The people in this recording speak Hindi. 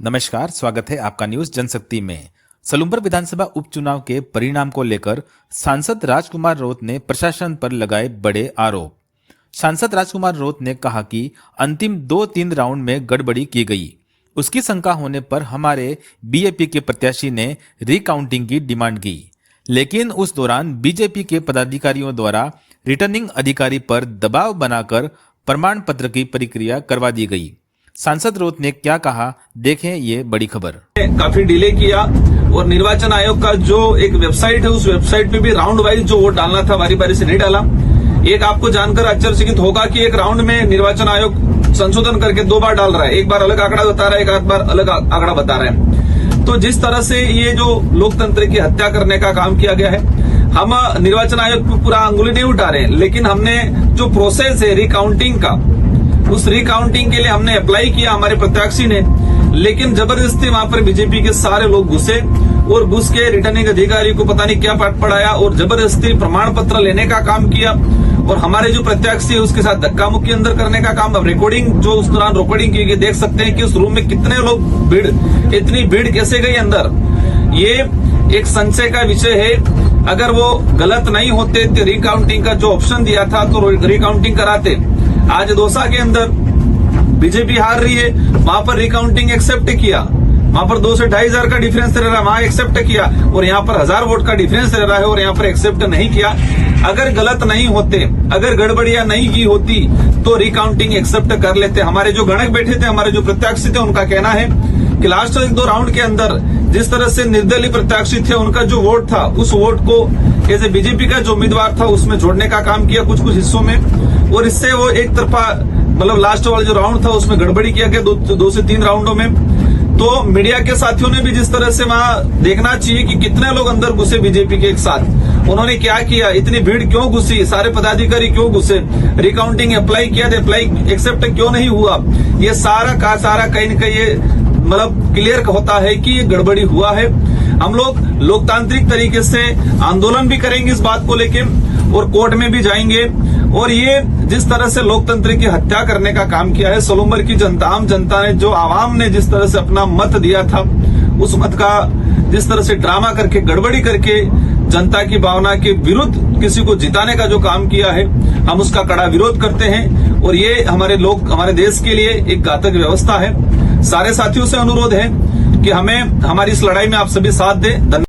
नमस्कार, स्वागत है आपका न्यूज जनशक्ति में। सलूम्बर विधानसभा उपचुनाव के परिणाम को लेकर सांसद राजकुमार रोत ने प्रशासन पर लगाए बड़े आरोप। सांसद राजकुमार रोत ने कहा कि अंतिम 2-3 राउंड में गड़बड़ी की गई। उसकी शंका होने पर हमारे बीजेपी के प्रत्याशी ने रिकाउंटिंग की डिमांड की, लेकिन उस दौरान बीजेपी के पदाधिकारियों द्वारा रिटर्निंग अधिकारी पर दबाव बनाकर प्रमाण पत्र की प्रक्रिया करवा दी गई। सांसद रोत ने क्या कहा, देखें ये बड़ी खबर। काफी डिले किया और निर्वाचन आयोग का जो एक वेबसाइट है, उस वेबसाइट पे भी राउंड वाइज जो वोट डालना था बारी बारी से नहीं डाला। एक आपको जानकर आश्चर्यचकित होगा कि एक राउंड में निर्वाचन आयोग संशोधन करके 2 बार डाल रहा है। एक बार अलग आंकड़ा बता रहा है, एक आध बार अलग आंकड़ा बता रहा है। तो जिस तरह से ये जो लोकतंत्र की हत्या करने का काम किया गया है, हम निर्वाचन आयोग पे पूरा अंगुली नहीं उठा रहे, लेकिन हमने जो प्रोसेस है रिकाउंटिंग का, उस रिकाउंटिंग के लिए हमने अप्लाई किया हमारे प्रत्याशी ने, लेकिन जबरदस्ती वहां पर बीजेपी के सारे लोग घुसे और घुस के रिटर्निंग अधिकारी को पता नहीं क्या पाठ पढ़ाया और जबरदस्ती प्रमाण पत्र लेने का काम किया और हमारे जो प्रत्याशी है उसके साथ धक्का मुक्की अंदर करने का काम। अब रिकॉर्डिंग जो उस दौरान रिकॉर्डिंग की गई, देख सकते हैं कि उस रूम में कितने लोग भीड़, इतनी भीड़ कैसे गई अंदर, ये एक संशय का विषय है। अगर वो गलत नहीं होते तो रिकाउंटिंग का जो ऑप्शन दिया था तो रिकाउंटिंग कराते। आज दौसा के अंदर बीजेपी हार रही है, वहां पर रिकाउंटिंग एक्सेप्ट किया, वहां पर 2 से 2,500 का डिफरेंस रह रहा है, वहां एक्सेप्ट किया, और यहाँ पर 1000 वोट का डिफरेंस रह रहा है और यहाँ पर एक्सेप्ट नहीं किया। अगर गलत नहीं होते, अगर गड़बड़ियां नहीं की होती तो रिकाउंटिंग एक्सेप्ट कर लेते। हमारे जो गणक बैठे थे, हमारे जो प्रत्याशी थे, उनका कहना है कि लास्ट 1-2 राउंड के अंदर जिस तरह से निर्दलीय प्रत्याशी थे, उनका जो वोट था उस वोट को जैसे बीजेपी का जो उम्मीदवार था उसमें जोड़ने का काम किया कुछ हिस्सों में, और इससे वो एक तरफा मतलब लास्ट वाला जो राउंड था उसमें गड़बड़ी किया गया 2 से 3 राउंडों में। तो मीडिया के साथियों ने भी जिस तरह से वहां देखना चाहिए कि कितने लोग अंदर घुसे बीजेपी के एक साथ, उन्होंने क्या किया, इतनी भीड़ क्यों घुसी, सारे पदाधिकारी क्यों घुसे, रिकाउंटिंग अप्लाई किया, अप्लाई एक्सेप्ट क्यों नहीं हुआ, ये सारा का सारा कहीं न कहीं ये मतलब क्लियर होता है कि ये गड़बड़ी हुआ है। हम लोग लोकतांत्रिक तरीके से आंदोलन भी करेंगे इस बात को लेके और कोर्ट में भी जाएंगे। और ये जिस तरह से लोकतंत्र की हत्या करने का काम किया है, सलूम्बर की जनता, आम जनता ने, जो आवाम ने जिस तरह से अपना मत दिया था, उस मत का जिस तरह से ड्रामा करके, गड़बड़ी करके जनता की भावना के विरुद्ध किसी को जिताने का जो काम किया है, हम उसका कड़ा विरोध करते हैं। और ये हमारे देश के लिए एक घातक व्यवस्था है। सारे साथियों से अनुरोध है कि हमें हमारी इस लड़ाई में आप सभी साथ दें।